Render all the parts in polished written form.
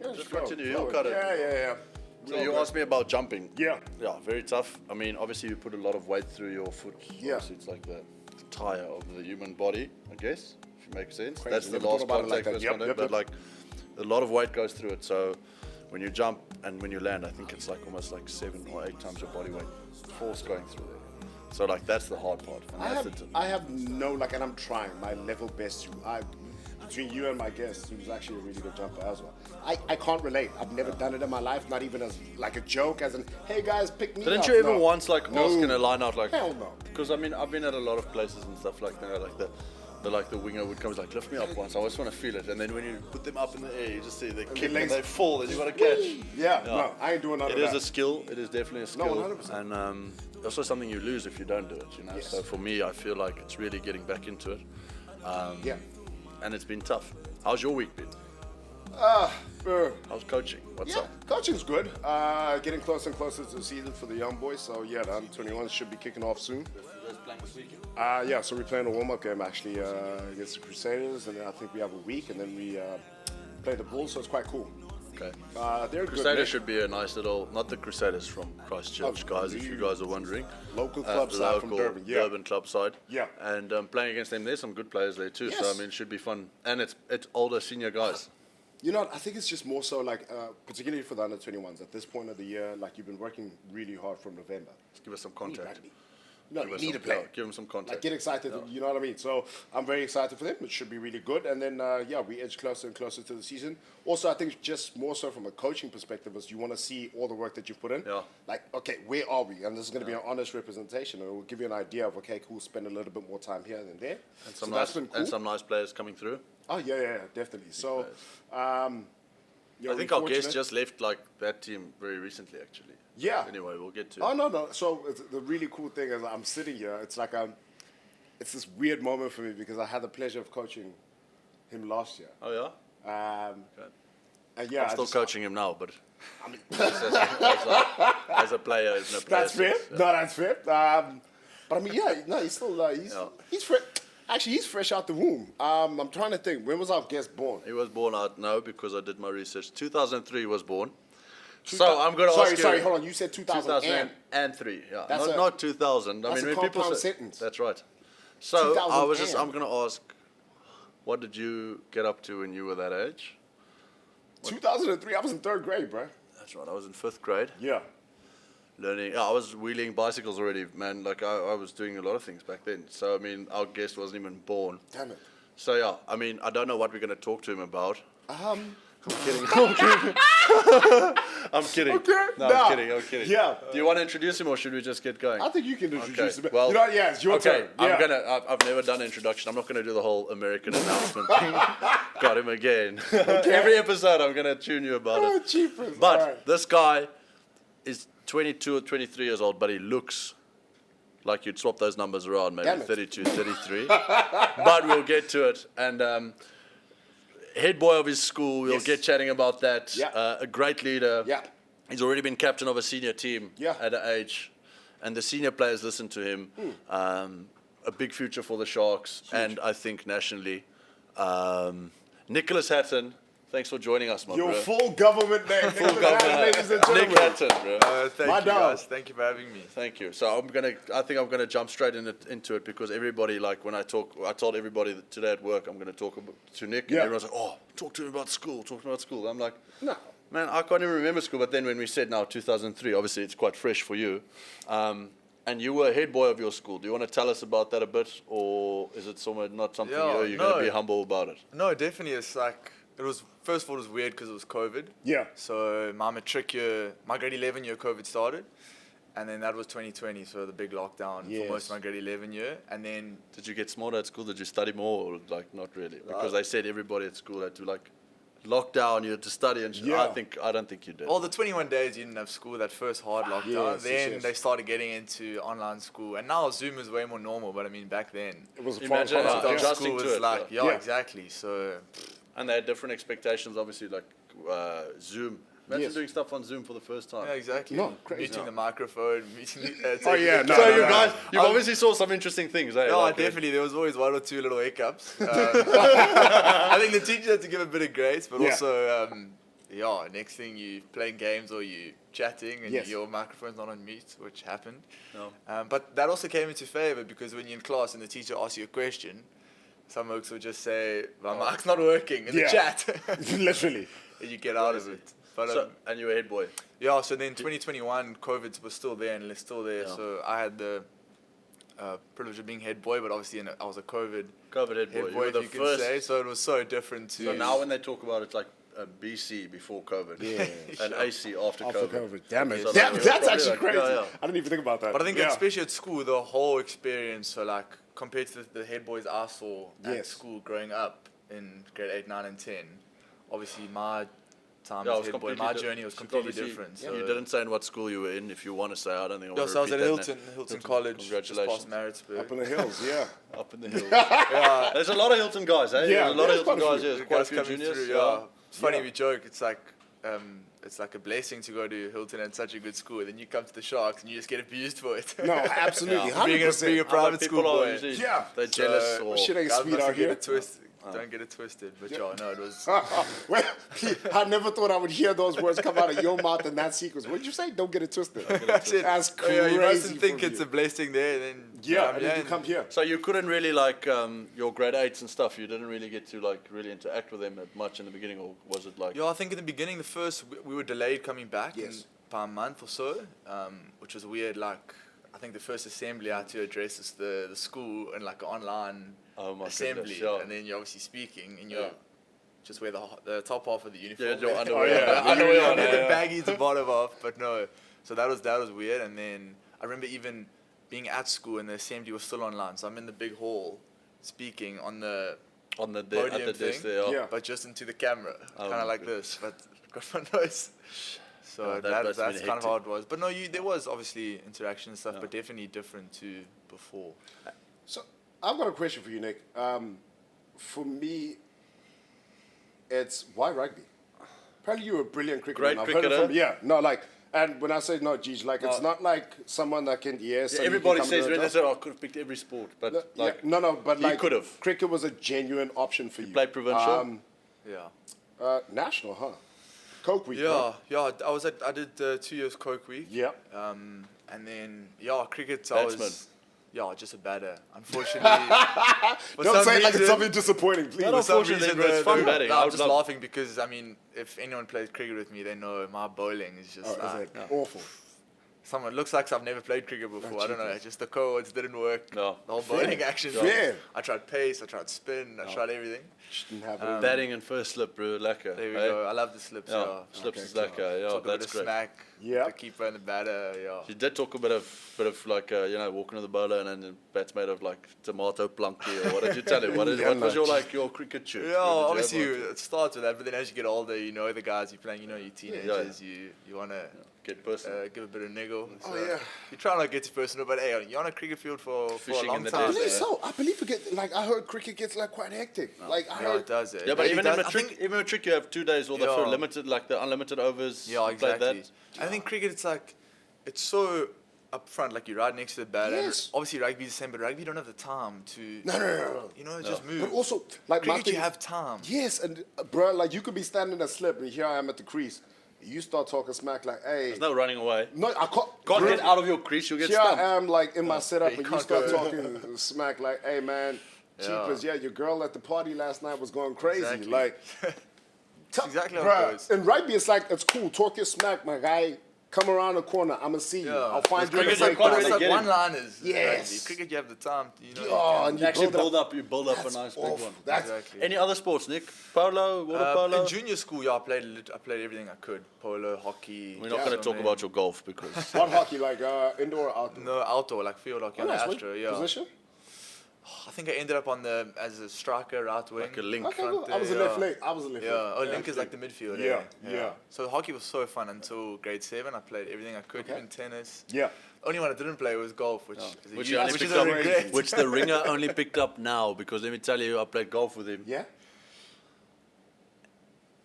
Just continue. You'll cut it. Yeah. So you asked me about jumping. Yeah. Yeah, very tough. I mean, obviously you put a lot of weight through your foot. Yeah. Obviously it's like the tire of the human body, I guess, if it makes sense. Crazy. That's the Never last thought about it like contact, that. first contact, but like a lot of weight goes through it. So when you jump and when you land, I think it's like almost like 7 or 8 times your body weight force going through there. So like that's the hard part. And I have no like, and I'm trying my level best to. Between you and my guest, who's actually a really good jumper as well. I can't relate. I've never done it in my life, not even as like a joke, as in, hey guys, pick me up. Didn't you ever once like ask in a line out like? Hell no. Because I mean, I've been at a lot of places and stuff like that. Like the winger would come like, lift me up once. I always want to feel it. And then when you put them up in the air, you just see they kick and they fall, and you got to catch. Yeah, no, I ain't doing none of that. It is a skill. It is definitely a skill. No, 100%. And also something you lose if you don't do it. You know. Yes. So for me, I feel like it's really getting back into it. Yeah. And it's been tough. How's your week been? How's coaching? What's up? Coaching's good. Getting closer and closer to the season for the young boys. So yeah, the under-21 should be kicking off soon. You guys playing this weekend? Yeah, so we're playing a warm-up game actually against the Crusaders, and then I think we have a week, and then we play the Bulls. So it's quite cool. Okay. They're Crusaders good. should be a nice little, not the Crusaders from Christchurch, guys, if you guys are wondering. Local club side from Durban, yeah. Durban club side. Yeah. And playing against them, there's some good players there too. So, Yes. I mean, it should be fun. And it's older, senior guys. You know, I think it's just more so like, particularly for the under-21s, at this point of the year, like you've been working really hard from November. Just give us some contact. No, you need to play. Give them some contact. Like, get excited, you know what I mean? So I'm very excited for them. It should be really good. And then, we edge closer and closer to the season. Also, I think just more so from a coaching perspective is you want to see all the work that you've put in. Yeah. Like, okay, where are we? And this is going to be an honest representation. And it will give you an idea of, okay, cool, spend a little bit more time here than there. And some, so nice, that's been cool. and some nice players coming through. Oh, yeah, definitely. So, I think our guest just left like that team very recently, actually. Yeah. Anyway, we'll get to Oh, no. So the really cool thing is I'm sitting here. It's like it's this weird moment for me because I had the pleasure of coaching him last year. Oh, yeah? Okay. And yeah, I'm still coaching him now, but I mean, as a player, isn't a player. that's fair. No, that's fair. But I mean, he's still he's fresh. Actually, he's fresh out the womb. I'm trying to think. When was our guest born? He was born out now because I did my research. 2003 was born. So I'm going to ask you. Sorry, hold on. You said 2003. Yeah, That's not 2000. That's I mean, a when people compound say sentence. that's right. So I'm 2000. going to ask, what did you get up to when you were that age? 2003. I was in 3rd grade, bro. That's right. I was in 5th grade. Yeah. Learning. I was wheeling bicycles already, man. Like I was doing a lot of things back then. So I mean, our guest wasn't even born. Damn it. So yeah, I mean, I don't know what we're going to talk to him about. I'm kidding. I'm kidding. Okay. No, I'm kidding. Yeah. Do you want to introduce him or should we just get going? I think you can introduce him. Well, you know what? Yeah, it's your turn. Yeah. I've never done an introduction. I'm not gonna do the whole American announcement thing. Got him again. Every episode I'm gonna tune you about it. Cheapers. But this guy is 22 or 23 years old, but he looks like you'd swap those numbers around, maybe 32, 33. But we'll get to it. And head boy of his school, we'll get chatting about that. Yeah. A great leader. Yeah. He's already been captain of a senior team at an age. And the senior players listen to him. A big future for the Sharks. Huge. And I think nationally. Nicholas Hatton. Thanks for joining us, my bro. Your full government name. Full government. Ladies and gentlemen. Nick Hatton, bro. Thank you, guys. Thank you for having me. Thank you. So I think I'm gonna jump straight into it because everybody, like when I told everybody that today at work I'm gonna talk to Nick, and everyone's like, "Oh, talk to him about school. Talk to him about school." I'm like, "No, man, I can't even remember school." But then when we said now 2003, obviously it's quite fresh for you. And you were head boy of your school. Do you want to tell us about that a bit, or is it somewhere not something you're gonna be humble about it? No, definitely. It's like it was. First of all, it was weird because it was COVID. Yeah. So my matric year, my grade 11 year, COVID started, and then that was 2020. So the big lockdown for most of my grade 11 year, and then. Did you get smarter at school? Did you study more, or like not really? Because they said everybody at school had to like lockdown. You had to study, and I don't think you did. All the 21 days you didn't have school. That first hard lockdown. Then they started getting into online school, and now Zoom is way more normal. But I mean, back then it was imagine adjusting school to was it. like exactly. So. And they had different expectations, obviously, like Zoom. Imagine doing stuff on Zoom for the first time. Yeah, exactly. No, crazy. Muting the microphone, muting the... So you guys, you obviously saw some interesting things, eh? No, definitely. There was always one or two little hiccups. I think the teacher had to give a bit of grace, but also yeah, next thing you playing games or you chatting and Yes. your microphone's not on mute, which happened. No. But that also came into favor because when you're in class and the teacher asks you a question, some folks would just say, my mic's not working in the chat. Literally. And you get out of it. But So, and you were head boy. yeah, so then 2021, COVID was still there and it's still there. Yeah. So I had the privilege of being head boy, but obviously I was a COVID COVID head boy. head You boy, were if the you can first. say. So it was so different to... So now when they talk about it, it's like BC before COVID. Yeah. And AC after After COVID. COVID. Damn it. So That's like, probably actually like- crazy. yeah. I didn't even think about that. But I think yeah. especially at school, the whole experience, so like compared to the head boys I saw at Yes. school growing up in grade 8, 9 and 10, obviously my time Yeah, it as was head boy, completely my di- journey was so completely obviously, different. You So didn't say in what school you were in. If you want to say, I don't think I yeah, want so to I was repeat at that Hilton now. College, just Congratulations. past Maritzburg. Up in the hills, yeah. Up in the hills. Yeah, There's a lot of Hilton guys, eh? Yeah, There's a lot of there's Hilton quite a guys. few. Yeah, the quite a guys few coming juniors. through, yeah. It's funny Yeah. we joke. It's like a blessing to go to Hilton and such a good school. Then you come to the Sharks and you just get abused for it. No, absolutely. Yeah. being a 100%. private People school are boy. usually Yeah. they're jealous or shit ain't Guys sweet mustn't out get here. it twisted. Don't get it twisted. But yeah, no, it was. Well, I never thought I would hear those words come out of your mouth in that sequence. What did you say? Don't get it twisted. That's it. That's Oh, yeah, crazy. you mustn't think from it's you. a blessing there. Then Yeah, and then you come here. So you couldn't really like your grade 8s and stuff. You didn't really get to like really interact with them much in the beginning, or was it like? Yeah, I think in the beginning, the first we were delayed coming back Yes. by a month or so, which was weird. Like I think the first assembly I had to address is the school and like an online Oh my assembly, goodness, yeah. and then you're obviously speaking and you're just wear the top half of the uniform. Yeah, your there. underwear. yeah. Underwear on, And then yeah, the yeah. baggies the bottom half, but no. So that was weird. And then I remember even being at school and the assembly was still online. So I'm in the big hall speaking on the On the podium at the desk thing, there. Yeah. but just into the camera, Oh kind my of like this, but got my nose. So Oh, that's must have been kind of how hectic. it was. But no, there was obviously interaction and stuff, Yeah. but definitely different to before. So I've got a question for you, Nick. For me, it's why rugby? Apparently you're a brilliant cricketer. Great and I've heard it cricketer. from, yeah, no, like, and when I say no, Gigi, like, it's not like someone that can, yes. Yeah, everybody says when they say, "I could have picked every sport," but like no, but you like, could've. cricket was a genuine option for you. played provincial? Yeah. National, huh? Coke week. Yeah, huh? yeah. I did 2 years Coke week. Yeah. And then cricket. Batsman. I was just a batter. Unfortunately, for Don't some say it like it's reason- something disappointing, please. No, no, For some unfortunately, reason, but it's fun batting. No, I I'm would just love- laughing because I mean, if anyone plays cricket with me, they know my bowling is just Oh, is like it awful? someone looks like I've never played cricket before. I don't know. Jesus. Just the codes didn't work. No. The whole Fair. bowling action. Fair. I tried pace. I tried spin. I tried everything. Didn't have batting and first slip, bro, lacquer. There we eh? go. I love the slips. Yeah, Yeah. slips Okay, is lacquer. Yeah, Talk a bit that's of great. smack. Yeah. The keeper and the batter. Yeah. You did talk a bit of like walking to the bowler and then the bat's made of like tomato plunky or what did you tell him? What Yeah, was no. your cricket shoot? Yeah, What did you obviously have on? it starts with that, but then as you get older, you know the guys you're playing, you know your teenagers, you want to Get personal. give a bit of niggle. Oh, So yeah. You try not to get too personal, but hey, you're on a cricket field for a Fishing long in the time. I desert. believe Yeah. so. I believe I heard cricket gets like quite hectic. Like I Yeah, heard. it does. Yeah, but It even does. in I matric, think- even matric, you have 2 days or the Yeah. limited, like the unlimited overs. Yeah, you played exactly. that. I think cricket, it's like, it's so upfront, like you're right next to the batter. and Yes. Obviously, rugby's the same, but rugby you don't have the time to. No. You know, just move. But also, like my cricket, you thing- have time. Yes, and bro, like you could be standing at slip, and here I am at the crease. You start talking smack, like, hey, There's no running away. no, I can't. Can't bro, get out of your crease, you'll get Here stumped. I am, like in my setup, you and you can't start go. talking smack, like, hey man, cheapers, yeah, your girl at the party last night was going crazy, Exactly. like. exactly how it Bruh, goes. in rugby, it's like it's cool. Talk your smack, my guy. Come around the corner. I'ma see you. Yeah. I'll find you in the cricket, you can't breakdown. really It's like get him. one-liners. Yes. Rugby. Cricket, you have the time. You know. Oh, and You you actually build up. you build up a That's nice big awful. one. That's Exactly. Any other sports, Nick? Polo, water polo? In junior school, I played everything I could. Polo, hockey. We're not going to talk swimming. about your golf because what hockey, like indoor or outdoor? No, outdoor, like field hockey Oh, on the nice. What Astro, yeah. Position? I think I ended up as a striker, right wing. like a link. Okay, Front cool. I was a there, left yeah. leg. I was a left Yeah, leg. oh, link is like the midfield. Yeah, yeah. So hockey was so fun until grade 7. I played everything I could, Okay. even tennis. Yeah. Only one I didn't play was golf, which is a Which, huge- you only which picked is a up, regret. which the ringer only picked up now because let me tell you, I played golf with him. Yeah.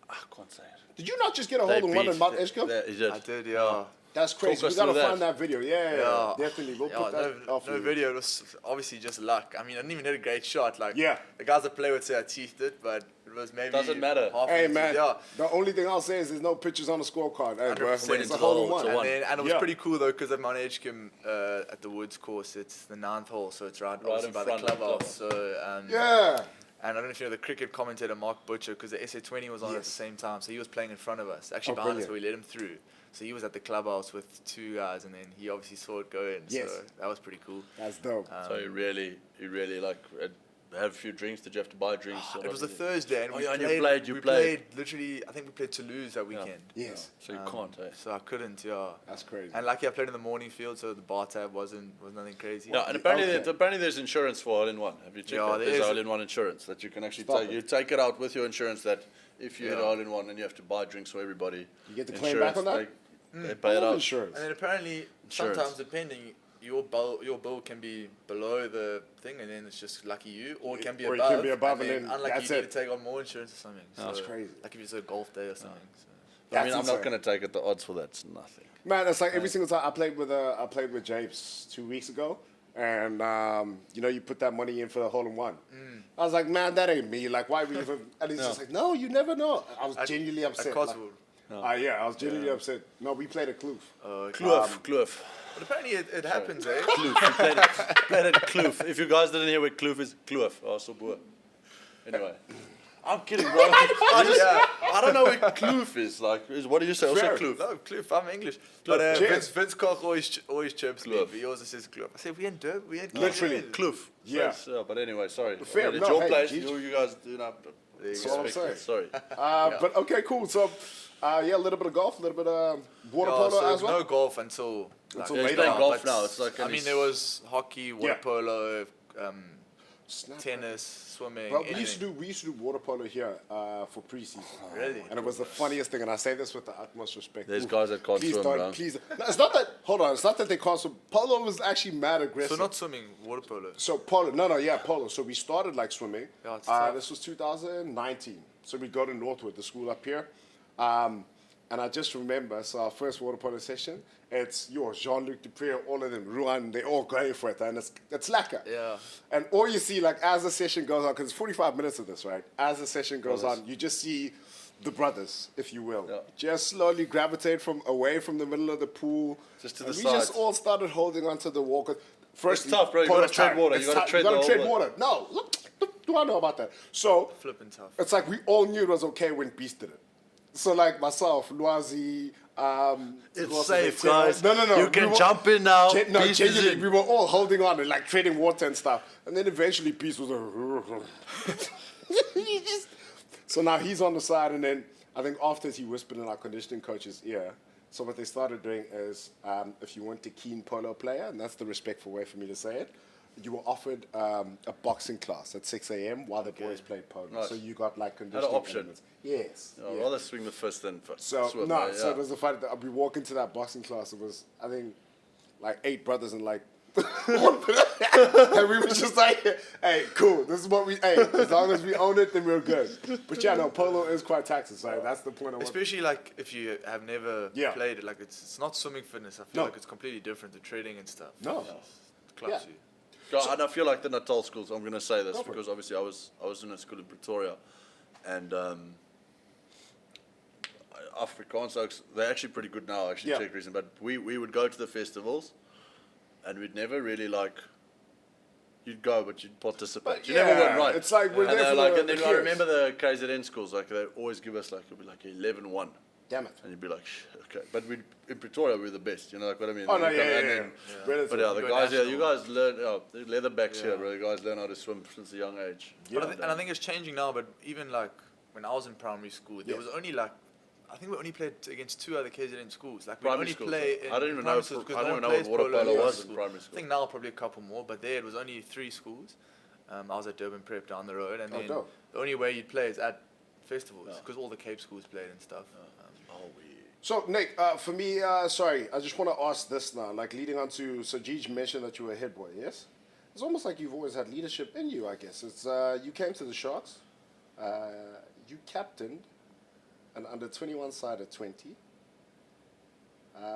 I can't say it. Did you not just get a They hold on one beat- in Mount they- Edgecombe? He did. I did, yeah. That's crazy. Talk We us gotta through that. find that video. Yeah, Yeah. definitely. We'll Yeah, put that no, up for no you. video. It was obviously just luck. I mean, I didn't even hit a great shot. Like Yeah. the guys that play would say I teethed it, but it was maybe Doesn't matter. half Hey, an inch. man. Yeah. The only thing I'll say is there's no pictures on the scorecard. Hey, bro. 100%. It's a hole in one. And it was Yeah. pretty cool though, because I'm on HQM at the Woods course. It's the 9th hole, so it's right obviously in by the front of the clubhouse. So Yeah. and I don't know if you know the cricket commentator Mark Butcher, because the SA20 was on at the Yes. same time, so he was playing in front of us, actually Oh, behind us, brilliant. but we let him through. So he was at the clubhouse with 2 guys, and then he obviously saw it go in. Yes. So that was pretty cool. That's dope. So you really like have a few drinks. Did you have to buy drinks? or It was a not? Thursday, and Oh, we yeah, and played. you we played. played literally. I think we played Toulouse that weekend. Yes. So you can't. Eh? So I couldn't. Yeah. That's crazy. And lucky I played in the morning field, so the bar tab was nothing crazy. Yeah, and apparently, Okay. apparently there's insurance for hole-in-one. Have you checked Yeah, that? there There's is. hole-in-one insurance that you can actually Stop take. it. You take it out with your insurance that if you hit a Yeah. hole-in-one and you have to buy drinks for everybody. You get to claim back on that? They pay it out. Insurance. And then apparently, Insurance. sometimes depending, your bill can be below the thing, and then it's just lucky you, or it can be Or it above. can be above, and then unlucky that's you need it. to take on more insurance or something. That's So, crazy. Like if it's a golf day or something. So. I mean, That's I'm not insane. going to take it. The odds for that's nothing. Man, it's like every single time I played with Japes 2 weeks ago, and you put that money in for the hole in one. I was like, man, that ain't me. Like, why we even? And he's just like, no, you never know. I was genuinely upset. At Cotswold. Yeah, I was genuinely upset. No, we played at Kloof. Kloof. But apparently it happens, eh? Kloof. We played at Kloof. If you guys didn't hear where Kloof is, Kloof. Oh, so boer. Anyway. I'm kidding, bro. I don't know where Kloof is. Like, what do you say? Also Fair. Kloof. No, Kloof, I'm English. But Cheers. Vince Koch always chirps me, Kloof. but he also says Kloof. I said, we ain't Durban, we ain't Literally. Kloof. Yeah. But anyway, sorry. Fair. It's No, your hey, place. geez. You guys do not. That's all I'm saying. Sorry. But okay, cool. So, a little bit of golf, a little bit of water polo so as well. no golf until Until Yeah, he's later playing on, golf but now. It's like I mean, there was hockey, water Yeah. polo, Snap. tennis, swimming. But we anything. used to do water polo here for preseason. Really? And it was the funniest thing, and I say this with the utmost respect. There's Ooh, guys that can't please swim, don't, bro. please. No, it's not that. Hold on, it's not that they can't swim. Polo was actually mad aggressive. So not swimming, water polo. So polo, no, polo. So we started like swimming. Yeah, it's tough. This was 2019. So we go to Northwood, the school up here. And I just remember, so our first water polo session, it's yours, Jean-Luc Dupré, all of them, Ruan, they all going for it, and it's lacquer. Yeah. And all you see, like, as the session goes on, because it's 45 minutes of this, right? As the session goes Brothers. on, you just see the brothers, if you will, Yeah. just slowly gravitate away from the middle of the pool. Just to And the we sides. just all started holding onto the wall. 'Cause First, It's tough, bro. You polo gotta tread time. water. It's You gotta tough. tread You gotta the tread whole water. No, look, do I know about that? So Flipping tough. it's like we all knew it was okay when Beast did it. So like myself, Loazi, It's safe, guys. No. You can jump in now. Beast is genuinely, in. we were all holding on and like treading water and stuff. And then eventually Beast was So now he's on the side, and then I think afterwards he whispered in our conditioning coach's ear. So what they started doing is, if you weren't a keen polo player, and that's the respectful way for me to say it, you were offered a boxing class at 6 a.m. while the boys played polo. Nice. So you got like conditioning option. elements. Yes. I'd rather swing the fist than So swim. no, yeah. so it was the fact that we walk into that boxing class. It was, I think, like 8 brothers and like, and we were just like, hey, cool. This is what we. Hey, as long as we own it, then we're good. But yeah, no, polo is quite taxing. So that's the point. Especially like if you have never Yeah. played it, like it's not swimming fitness. I feel No. like it's completely different to trading and stuff. No. It clubs Yeah. you. And I feel like the Natal schools, I'm going to say this Go for it. because obviously I was in a school in Pretoria, and Afrikaans oaks, they're actually pretty good now, actually, Yeah. Czech reason. But we would go to the festivals, and we'd never really like, you'd go, but you'd participate. But You never yeah, went right. it's like we're and there they're for like, the- and then the I kids. remember the KZN schools, like they always give us like, it'd be like 11-1. Damn it. And you'd be like, okay. But in Pretoria, we're the best. You know, like what I mean? Oh no, You yeah, come- yeah, and yeah. then- Relative. But yeah, the Go guys here, you national. guys learn, the leatherbacks here, bro. You guys learn how to swim since a young age. Yeah. But and I think it's changing now. But even like when I was in primary school, there Yes. was only like. I think we only played against 2 other KZN schools. Like we Primary only schools, play. yeah. In I don't even primary know. schools, 'cause I no don't one even know what plays water polo in was school. in primary I school. think now probably a couple more, but there it was only 3 schools. I was at Durban Prep down the road, and Oh, then dope. the only way you'd play is at festivals because all the Cape schools played and stuff. So Nick, for me, sorry, I just want to ask this now. Like leading on to, so Gigi mentioned that you were a head boy, yes? It's almost like you've always had leadership in you, I guess. It's you came to the Sharks, you captained an under 21 side at 20.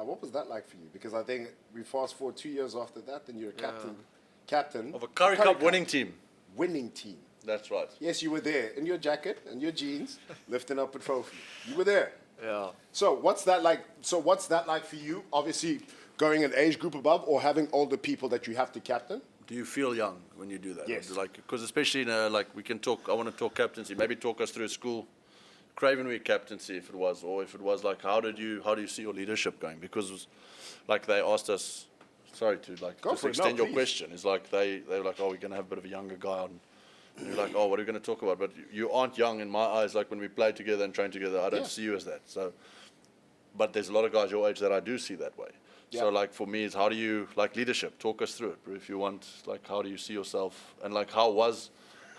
What was that like for you? Because I think we fast forward 2 years after that, then you're a captain Of a Curry Cup winning team. winning team. That's right. Yes, you were there in your jacket and your jeans, lifting up a trophy. You were there. Yeah. So what's that like? So what's that like for you? Obviously, going an age group above, or having older people that you have to captain. Do you feel young when you do that? Yes. Like, because especially in a, like, we can talk. I want to talk captaincy. Maybe talk us through school, Craven Week captaincy, if it was, or if it was like, how do you see your leadership going? Because, like, they asked us. Sorry to like Go just for it. extend No, your please. question. It's like they were like, oh, we're gonna have a bit of a younger guy on. And you're like, oh, what are we going to talk about? But you aren't young in my eyes. Like when we play together and train together, I don't Yeah. see you as that. So, but there's a lot of guys your age that I do see that way. Yeah. So like for me, it's how do you like leadership? Talk us through it, bro, if you want. Like how do you see yourself? And like how was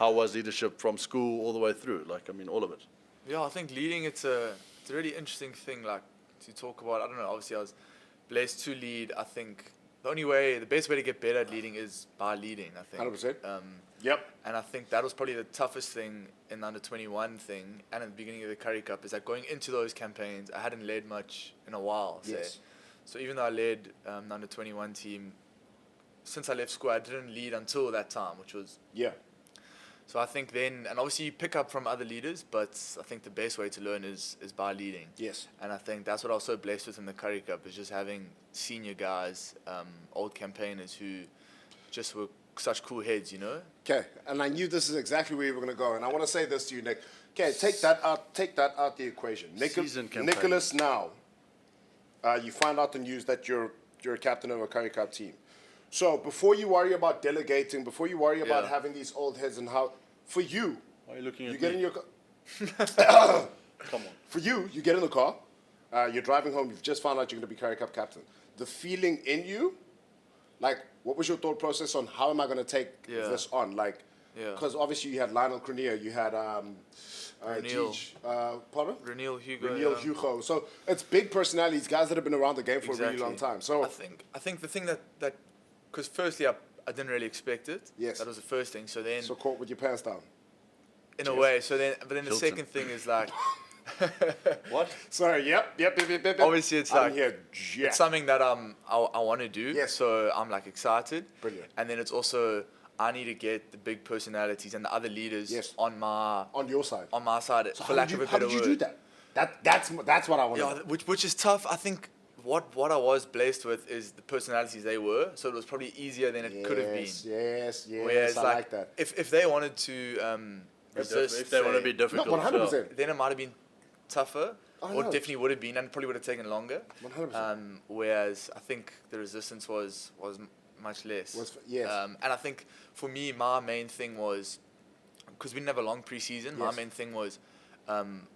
leadership from school all the way through? Like I mean, all of it. Yeah, I think leading it's a really interesting thing like to talk about. I don't know. Obviously, I was blessed to lead. I think the best way to get better at leading is by leading. I think. 100%. Yep. And I think that was probably the toughest thing in the under-21 thing and at the beginning of the Curry Cup is that going into those campaigns, I hadn't led much in a while. Yes. So even though I led the under-21 team, since I left school, I didn't lead until that time, which was... Yeah. So I think then, and obviously you pick up from other leaders, but I think the best way to learn is by leading. Yes. And I think that's what I was so blessed with in the Curry Cup, is just having senior guys, old campaigners who just were such cool heads, you know? Okay, and I knew this is exactly where you were going to go, and I want to say this to you, Nick. Okay, take that out the equation. Seasoned campaigner. Nicholas, now, you find out the news that you're a captain of a Curry Cup team. So before you worry about delegating, before you worry about Yeah. having these old heads and how, for you, Why are you looking at you get me? in your Come on. For you get in the car, you're driving home, you've just found out you're going to be Curry Cup captain. The feeling in you, like, what was your thought process on how am I going to take Yeah. this on? Like, Yeah. because obviously you had Lionel Crenier, you had Reniel. pardon? Reniel Hugo. Reniel yeah. Hugo. So it's big personalities, guys that have been around the game for a really Exactly. long time. So I think the thing that because firstly I didn't really expect it. Yes. That was the first thing. So then caught with your pants down. in a way, but then the Hilton. second thing is like What? Sorry, yep. obviously it's I'm like here, yeah. it's something that I want to do. Yes. So I'm like excited. Brilliant. And then it's also I need to get the big personalities and the other leaders Yes. on my side. side for lack of a How better did you word. do that? That's what I want to Yeah, know. which is tough. I think what I was blessed with is the personalities they were, so it was probably easier than it could have been. Yes, Whereas I like that. if they wanted to resist, If they want to say, be difficult. No, 100%. yeah. then it might have been tougher, I or know. definitely would have been, and probably would have taken longer. 100%. Whereas I think the resistance was much less. Yes. And I think for me, my main thing was because we didn't have a long preseason. My Yes. main thing was in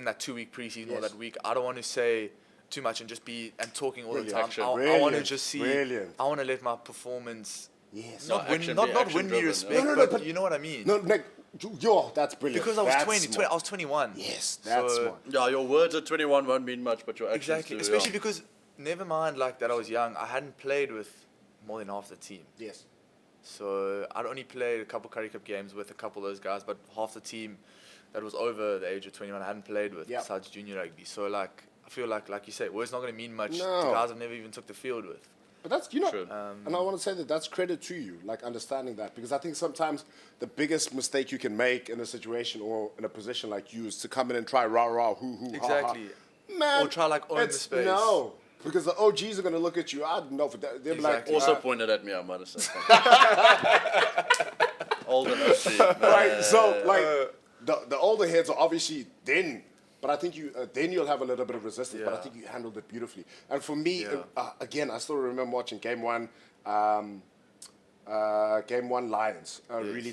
that 2-week preseason or Yes. that week. I don't want to say too much and just be talking all Brilliant. the time. Action. I want to Brilliant. just see. Brilliant. I want to let my performance Yes. not win, action- not be win action me driven, respect, No, but, but- you know what I mean. No, Nick, that's brilliant. Because I was That's 20, smart. I was 21. Yes, that's So- smart. Yeah, your words at 21 won't mean much, but your actions Exactly, do. especially yeah. because never mind like that I was young. I hadn't played with more than half the team. Yes. So I'd only played a couple Curry Cup games with a couple of those guys, but half the team that was over the age of 21 I hadn't played with Yeah. besides junior rugby. So like I feel like you say, words not going to mean much No. to guys I've never even took the field with. But that's, you know, True. and I want to say that's credit to you, like understanding that, because I think sometimes the biggest mistake you can make in a situation or in a position like you is to come in and try rah, hoo, ha, ha. Exactly. Man, Or try, like, own the it's- space. No, because the OGs are going to look at you. I don't know. They'll be like, Exactly. Also pointed at me, I might have said something. Old and OC. right. So like the older heads are obviously then, but I think then you'll have a little bit of resistance. But I Yeah. think you handled it beautifully. And for me, Yeah. again, I still remember watching game one. Game one Lions, Yes. really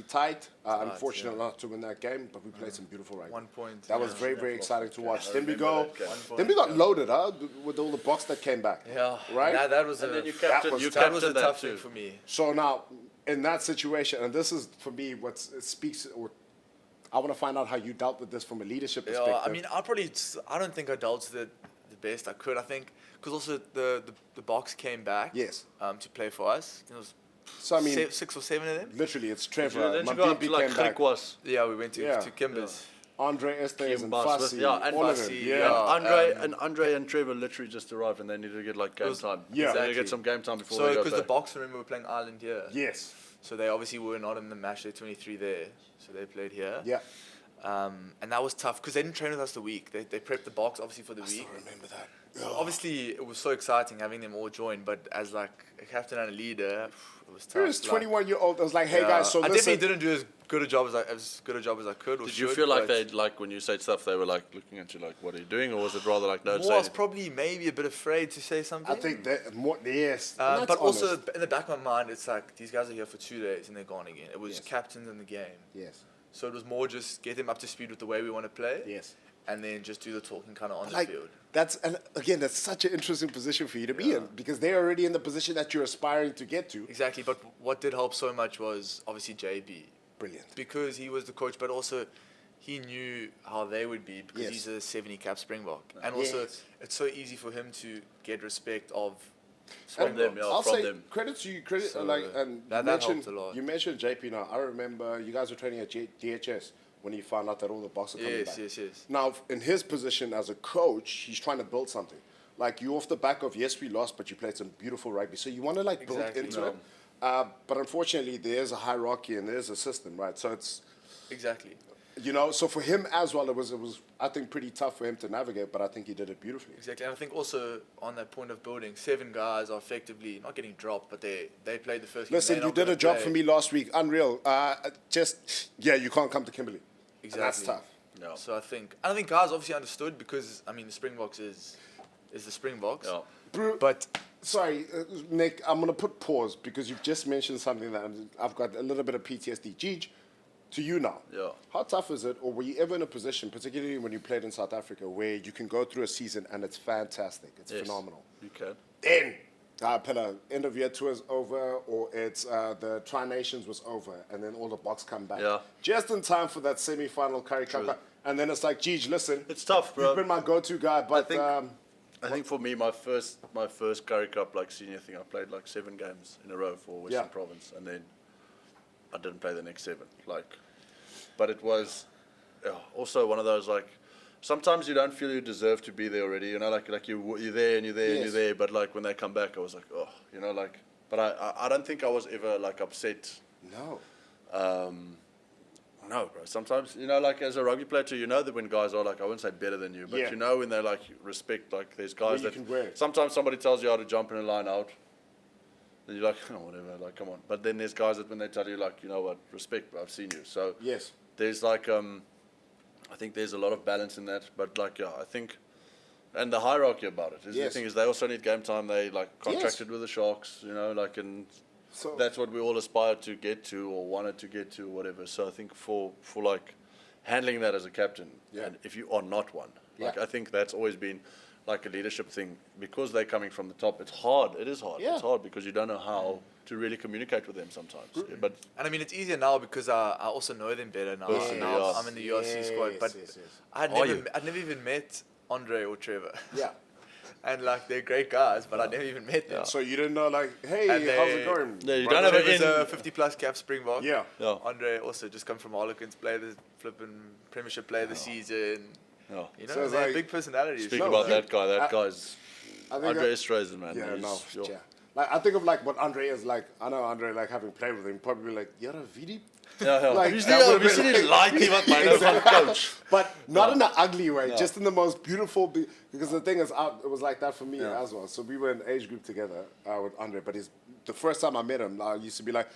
tight. Unfortunate yeah. not to win that game, but we played some beautiful rugby. 1 point. That was yeah. very, very exciting to watch. I Then we remember go. that game. 1 point, Then we got yeah. loaded, with all the box that came back. Yeah. Right? That was And a then you was captain, tough. you that was a captained that tough too. thing for me. So now, in that situation, and this is for me what speaks, or I want to find out how you dealt with this from a leadership perspective. Yeah, I mean, I don't think I dealt with it the best I could. I think because also the box came back. Yes. To play for us. It was So I mean, 6 or 7 of them. literally, it's Trevor. Then you go up Mambibi to like came back. Griquas. Yeah, we went to Yeah. Kimbers. Andre Estes and Kimbas with- Fassi. yeah, and all of them. Fassi, Yeah. yeah. Andre and Trevor literally just arrived and they needed to get like game was- time. Yeah. They need to Exactly. get some game time before So they go because the back. box, remember, we're playing Ireland here. Yes. So they obviously were not in the match day 23 there. So they played here. Yeah. And that was tough because they didn't train with us the week. They prepped the box obviously for the week. I remember that. Obviously, it was so exciting having them all join, but as like a captain and a leader, it was tough. He was 21-year-old. I was like, hey guys, so I listen. definitely didn't do as good a job as I could. Did you feel like they, like when you said stuff, they were like looking at you like, what are you doing? Or was it rather like, no, I was probably maybe a bit afraid to say something. I think that more, yes. But also in the back of my mind, it's like these guys are here for 2 days and they're gone again. It was captains in the game. Yes. So it was more just get them up to speed with the way we want to play. Yes. And then just do the talking kind of on Like, the field. that's such an interesting position for you to be in because they're already in the position that you're aspiring to get to. Exactly. But what did help so much was obviously JB. Brilliant. Because he was the coach, but also he knew how they would be because he's a 70 cap Springbok. And also it's so easy for him to get respect of Springboks. I'll say credit to you, So, and that helped a lot. You mentioned JP now. I remember you guys were training at DHS when you found out that all the boxes are coming back. Yes. Now, in his position as a coach, he's trying to build something. Like you off the back of, yes, we lost, but you played some beautiful rugby. So you want to like build into it. But unfortunately, there's a hierarchy and there's a system, right? So it's... Exactly. You know, so for him as well, it was I think pretty tough for him to navigate, but I think he did it beautifully. Exactly, and I think also on that point of building, 7 guys are effectively not getting dropped, but they played the first game. Listen, you did a job for me last week, unreal. You can't come to Kimberley. Exactly, and that's tough. No. So I think guys obviously understood because I mean the Springboks is the Springboks. Yeah. But sorry, Nick, I'm gonna put pause because you've just mentioned something that I've got a little bit of PTSD. Gij, to you now. Yeah. How tough is it, or were you ever in a position, particularly when you played in South Africa, where you can go through a season and it's fantastic, it's phenomenal? You can. Then, end of year tour is over, or it's the Tri Nations was over, and then all the box come back. Yeah. Just in time for that semi-final Currie Cup, and then it's like, Gij, listen, it's tough, bro. You've been my go-to guy, but I think for me, my first Currie Cup like senior thing, I played like 7 games in a row for Western Province, and then I didn't play the next 7. But it was also one of those like sometimes you don't feel you deserve to be there already. You know, like you're there and you're there and you're there. But like when they come back, I was like, oh, you know, like. But I don't think I was ever like upset. No. No, bro. Sometimes, you know, like as a rugby player too, you know that when guys are like, I wouldn't say better than you, but you know when they like respect, like there's guys that sometimes somebody tells you how to jump in a line out, then you're like, oh, whatever, like come on. But then there's guys that when they tell you like, you know what, respect, bro, I've seen you. So there's like, I think there's a lot of balance in that, but like, I think, and the hierarchy about it is the thing is they also need game time. They like contracted with the Sharks, you know, like and. So that's what we all aspired to get to or wanted to get to or whatever. So I think for like handling that as a captain, and if you are not one, like I think that's always been like a leadership thing because they're coming from the top. It's hard. It is hard. It's hard because you don't know how to really communicate with them sometimes. But and I mean it's easier now because I also know them better now. Now I'm in the URC squad, but I'd never even met Andre or Trevor. Yeah. And like they're great guys, but I never even met them. So you didn't know like, hey, how's it going? Yeah, you don't have a 50+ cap Springbok. Yeah. Andre also just come from Harlequins, play the flipping Premiership, play the season. Yeah. You know, so they're like, big personalities. Speak about that guy. That guy's Andre Estrazen, man. Yeah, Like I think of like what Andre is like. I know Andre like having played with him. Probably like, you're a VD. Like, we didn't like him at my coach. But not in an ugly way, just in the most beautiful, because the thing is, it was like that for me as well. So we were in age group together with Andre, but the first time I met him, I used to be like,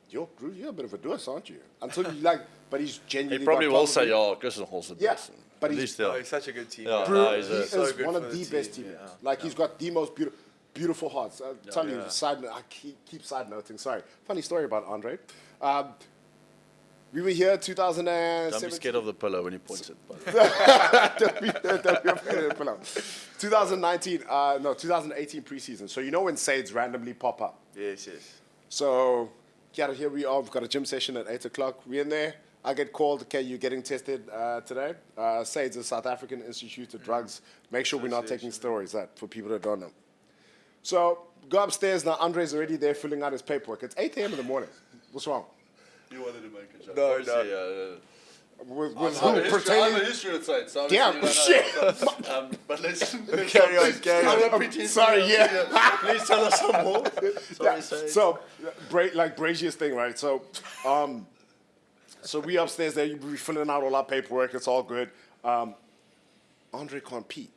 yo, Drew, you're a bit of a doer, aren't you? Until you like, but he's genuinely... He probably will say, yo, Chris is also yeah, but he's such a good team. Yeah, Drew, he is one of the best teammates. Like, he's got the most beautiful hearts. I'll tell you, side note, I keep side noting, sorry. Funny story about Andre. We were here 2017. Don't be scared of the pillow when he points it. Don't be afraid of the pillow. 2019, 2018 preseason. So you know when Sades randomly pop up? Yes. So here we are. We've got a gym session at 8 o'clock. We're in there. I get called, okay, you're getting tested today. Sades is South African Institute of Drugs. Make sure we're not taking steroids, for people that don't know. So go upstairs. Now Andre's already there filling out his paperwork. It's 8 a.m. in the morning. What's wrong? You wanted to make a joke. No. With I'm who? a Pertaining? history at Saints. So Damn, obviously you don't shit. know. But let's Carry on, carry on. I'm sorry, yeah. Please tell us some more. Sorry, Saints. So, like Brazier's thing, right? So, so we upstairs there, we filling out all our paperwork. It's all good. Andre can't pee.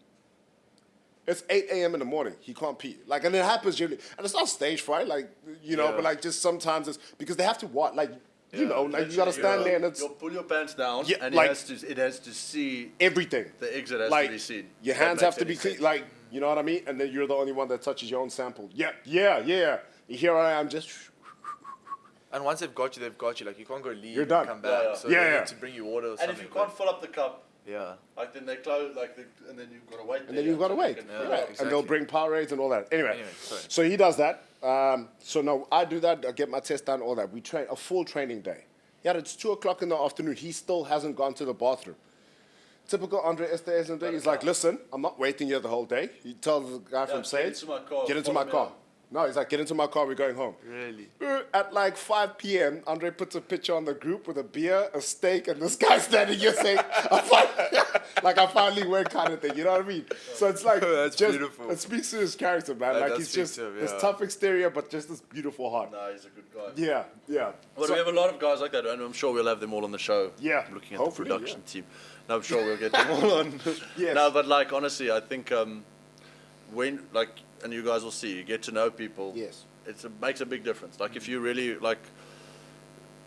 It's 8 a.m. in the morning. He can't pee. Like, and it happens generally. And it's not stage fright, like, you know, but like just sometimes it's because they have to watch, like, you know, like you gotta stand there and it's You'll pull your pants down, Yeah, and like- it has to see everything. the exit has Like, to be seen. your If that hands have makes to be any clean, sense. like, you know what I mean? And then you're the only one that touches your own sample. Yeah. Here I am, just And once they've got you, they've got you. Like, you can't go leave You're done. and come back. Yeah. So Yeah, they yeah. need to bring you water or And something. if you can't fill up the cup, yeah. like then they close, and then you've got to wait. and then you've got to wait. Yeah, Right. exactly. And they'll bring Powerades and all that. Anyway, sorry. so he does that. So no, I do that. I get my test done, all that. We train a full training day. Yeah, it's 2:00 in the afternoon. He still hasn't gone to the bathroom. Typical Andre Esther. He's like, listen, I'm not waiting here the whole day. He tells the guy from get Sage, into my car, get into follow my me car. out. No, he's like, get into my car, we're going home. Really? At like 5 p.m., Andre puts a picture on the group with a beer, a steak, and this guy standing here saying, I finally went kind of thing, you know what I mean? So it's like, That's just, beautiful. it speaks to his character, man. That Like, does he's speak just to him, this yeah. tough exterior, but just this beautiful heart. No, he's a good guy. Yeah. But So- we have a lot of guys like that, and I'm sure we'll have them all on the show. Yeah, I'm looking at hopefully, the production team. No, I'm sure we'll get them all on. Yes. No, but like honestly, I think when like, and you guys will see, you get to know people. Yes. It makes a big difference. Like if you really like,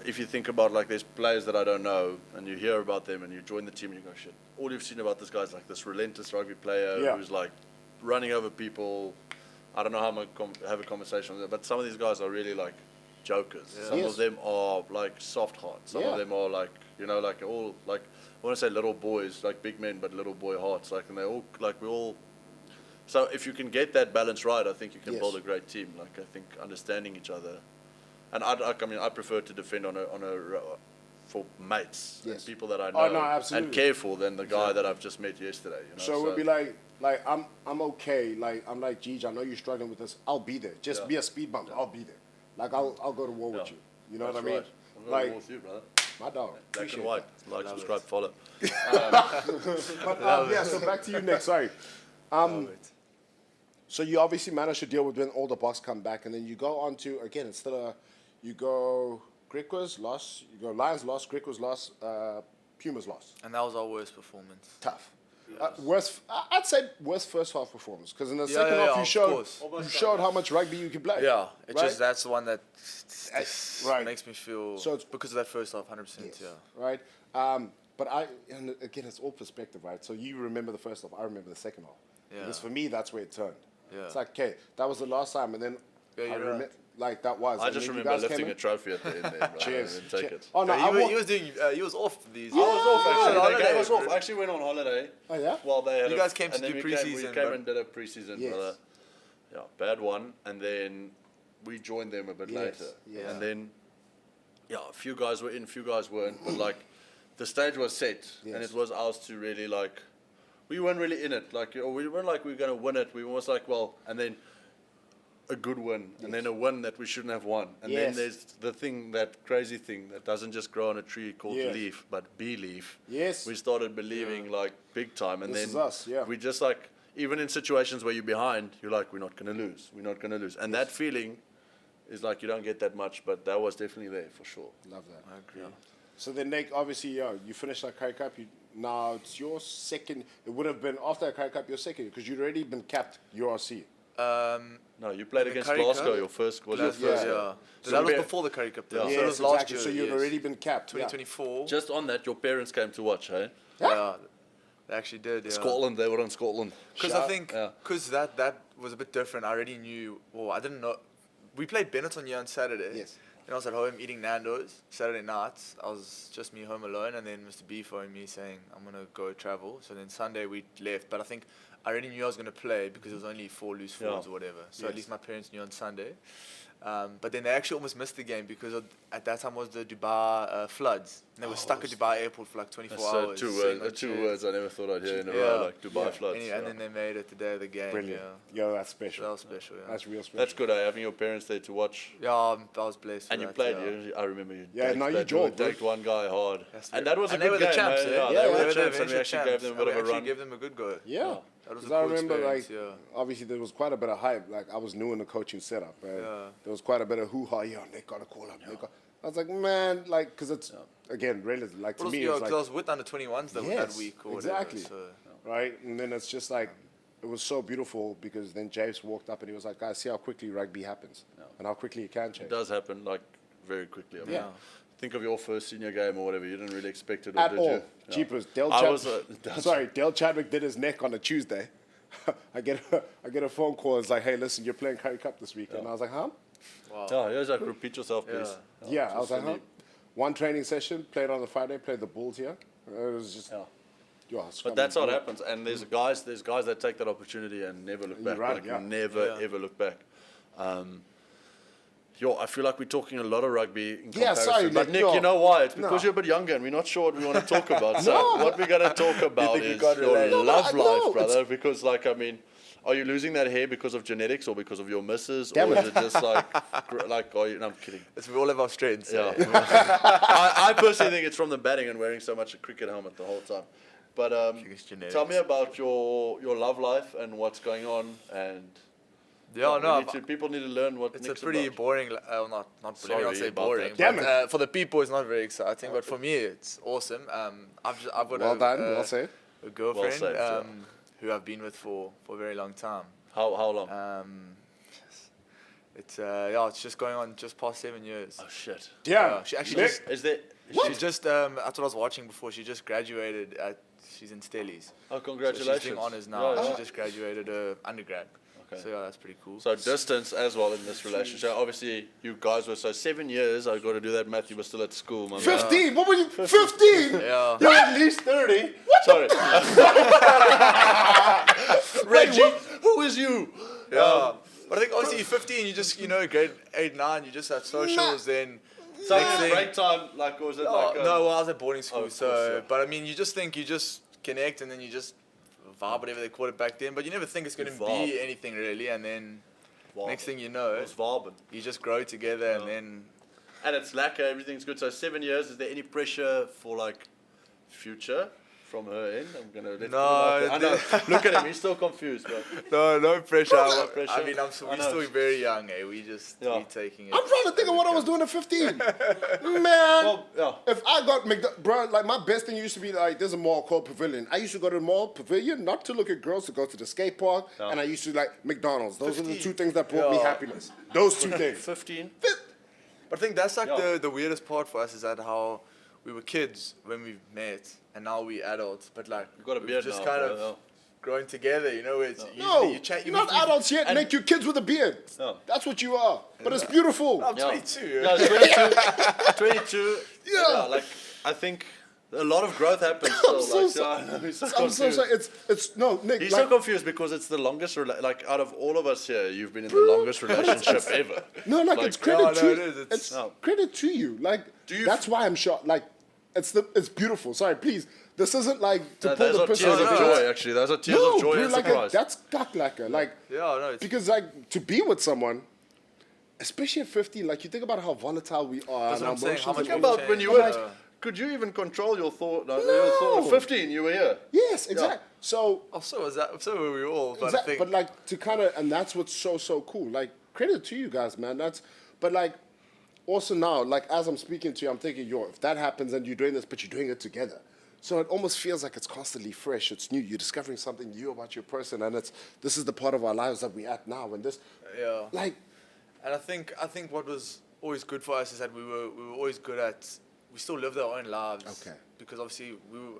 if you think about like there's players that I don't know, and you hear about them, and you join the team, and you go, shit. All you've seen about this guy is like this relentless rugby player Yeah. who's like running over people. I don't know how I'm gonna have a conversation with them, but some of these guys are really like jokers. Some Yes. of them are like soft hearts. Some Yeah. of them are like, you know, like all like, I want to say little boys, like big men, but little boy hearts. Like, and they all like we all. So if you can get that balance right, I think you can Yes. build a great team. Like I think understanding each other, and I mean I prefer to defend on a for mates Yes. and people that I know Oh, no, absolutely. and care for than the guy that I've just met yesterday. You know? So it would be like I'm okay. Like I'm like, Gigi, I know you're struggling with this. I'll be there. Just Yeah. be a speed bump. I'll be there. Like I'll go to war with Yeah. you. You know That's what I mean? right. I'm going Like to war with you, brother. my dog. Black Appreciate and white. that. Like, Love subscribe, it. follow. But yeah. So back to you, Nick. Sorry. Love it. So you obviously managed to deal with when all the Bucks come back, and then you go on to again. It's still you go Griquas loss. You go Lions loss. Griquas loss. Pumas loss. And that was our worst performance. Tough. Worst. I'd say worst first half performance because in the Yeah, second yeah, half yeah, you of showed course. you showed how much rugby you can play. Yeah, it's Right? just that's the one that Right. makes me feel. So it's- because of that first half, 100%. Yes. Yeah. Right. But and again, it's all perspective, right? So you remember the first half, I remember the second half. Yeah. Because for me, that's where it turned. Yeah. It's like, okay, that was the last time, and then Yeah, I you're remember, right. like that was. I and just then you remember guys came lifting in. a trophy at the end there, bro. Cheers. And take it. Oh no, Yeah, I he was doing. He was off these. I was off actually. on They gave holiday, us off. bro. I actually went on holiday. Oh yeah. While they had You guys came to and then do we pre-season, came but- and did a pre-season, Yes. brother. Yeah, bad one, and then we joined them a bit Yes, later, yeah. and then a few guys were in, a few guys weren't, but like the stage was set, and Yes. it was ours to really like. We weren't really in it, like we weren't like we were going to win it. We were almost like and then a good win, and then a win that we shouldn't have won, and Yes. then there's the thing, that crazy thing that doesn't just grow on a tree called Yes. leaf, but belief. Yes. We started believing like big time, and This then is us, yeah. we just like, even in situations where you're behind, you're like, we're not going to lose. We're not going to lose. And that feeling is like, you don't get that much, but that was definitely there for sure. Love that. I agree. So then, Nick, obviously, you finished that Curry Cup. Now it's your second. It would have been after that Curry Cup your second because you'd already been capped URC. No, you played The against Curry Glasgow, Cup? your first, was That's your first. yeah. year. So that was we- before the Curry Cup. Though. Yeah. So it was last exactly. year. So you'd yes. already been capped. 2024. Just on that, your parents came to watch, hey? Yeah. They actually did. Yeah. Scotland, they were in Scotland. Because Shout- I think yeah. that was a bit different. I already knew. Well, I didn't know. We played Benetton here on Saturday. Yes. And I was at home eating Nando's Saturday nights. I was just me home alone, and then Mr. B phoned me saying I'm gonna go travel. So then Sunday we left, but I think I already knew I was gonna play because it was only 4 loose forwards Yeah. or whatever. So Yes. at least my parents knew on Sunday. But then they actually almost missed the game because at that time was the Dubai floods. And they were stuck at Dubai airport for like 24 hours. Two words I never thought I'd hear in a row, like Dubai floods. And then they made it the day of the game. Brilliant. Yeah. Yo, that's special. That was special, yeah. That's real special. That's good, having your parents there to watch. Yeah, I was blessed. And you played, I remember you. Yeah, now you joined. Daked one guy hard. And that was a they good were game. the champs, Yeah, yeah. they were the the champs, and we eventual actually gave them a bit of a run. gave them a good go. Yeah. That was a Because I cool remember, experience, obviously there was quite a bit of hype. Like, I was new in the coaching setup. And there was quite a bit of hoo-ha. Yeah, Nick got to call up. I was like, man, like, because it's, again, relative. Like, to me, it's like... I was with under 21s that week or exactly. whatever. So. Right? And then it's just like, it was so beautiful because then James walked up and he was like, guys, see how quickly rugby happens and how quickly it can change. It does happen, like, very quickly. I mean, Yeah. think of your first senior game or whatever. You didn't really expect it, or At did all. you? Jeepers. Dale Chadwick did his neck on a Tuesday. I get a phone call. It's like, hey, listen, you're playing Curry Cup this week. And I was like, huh? Wow. Oh, he was like, repeat yourself, please. Yeah, I was like, huh? One training session, played on the Friday, played the Bulls here. It was just... But that's what happens, and there's guys that take that opportunity and never look back. Right, Never ever look back. I feel like we're talking a lot of rugby in comparison. Yeah, sorry, but Nick, Nick, you know why? It's because you're a bit younger and we're not sure what we want to talk about. So what we're going to talk about is your love life, brother. Because, like, I mean, are you losing that hair because of genetics or because of your missus? Or is it just like, are you, no, I'm kidding. We all have our strengths. Yeah. I personally think it's from the batting and wearing so much a cricket helmet the whole time. But tell me about your love life and what's going on. And people need to learn what it's Nick's a pretty about. boring. Not brilliant. Sorry I'll say about boring. that. But, for the people, it's not very exciting. But for me, it's awesome. I've got well said. A girlfriend Well said, who I've been with for a very long time. How long? It's just going on just past 7 years. Oh shit. Yeah. She actually Is there? She just that's what I was watching before. She just graduated. She's in Stellies. Oh, congratulations. So she's doing honours now. Yeah, She just graduated undergrad. Okay. So yeah, that's pretty cool. So distance as well in this relationship. Obviously, you guys were 7 years. I got to do that math. You were still at school, my man. 15? What were you? 15? Yeah. You're at least 30. Sorry. Reggie, who is you? Yeah. But I think obviously you're 15, you just, grade 8, 9, you just had socials, then... So break time, like, or was it like... No, I was at boarding school, course. But I mean, you just think you just connect and then you just vibe, whatever they called it back then, but you never think it's going to be anything really, and then next thing you know... It's vibing. You just grow together and then... And it's lacquer, everything's good. So 7 years, is there any pressure for, like, future from her end? I'm going to let I know. Look at him, he's still confused, bro. No pressure. No pressure. I mean, we're still very young, eh? We just we taking it. I'm trying to think of what I was doing at 15. Man, if I got bro, like my best thing used to be like, there's a mall called Pavilion. I used to go to the mall, Pavilion, not to look at girls, to go to the skate park, and I used to like McDonald's. Those are the two things that brought me happiness. Those two things. 15? But I think that's like the weirdest part for us is that how we were kids when we met, and now we adults. But like You've got a beard just now, kind bro, of growing together, It's No, usually you chat. you're not adults yet, Nick. You're kids with a beard. No. That's what you are. But it's beautiful. I'm 22. Yeah, 22. Yeah. Like, I think a lot of growth happens I'm still. so I'm so I'm so sorry. It's no, Nick. He's like, so confused because it's the longest, out of all of us here, you've been in the longest relationship ever. No, like it's credit to it is. It's credit to you. Like that's why I'm shocked. Like it's beautiful. Sorry, please. This isn't like to pull the piss tears out of joy, actually. Those are tears of joy and like surprise. that's lacquer. Like It's because like to be with someone, especially at 15, like you think about how volatile we are. That's what I'm saying, how much Think about when you were. Could you even control your thought? No. Your thought at 15, you were here. Yes, exactly. So so was that. So were we all. But I think, but like to kind of, and that's what's so cool. Like credit to you guys, man. But like also now, like as I'm speaking to you, I'm thinking, if that happens and you're doing this, but you're doing it together. So it almost feels like it's constantly fresh. It's new. You're discovering something new about your person, and this is the part of our lives that we're at now. And this, like, and I think what was always good for us is that we were always good at. We still lived our own lives. Okay. Because obviously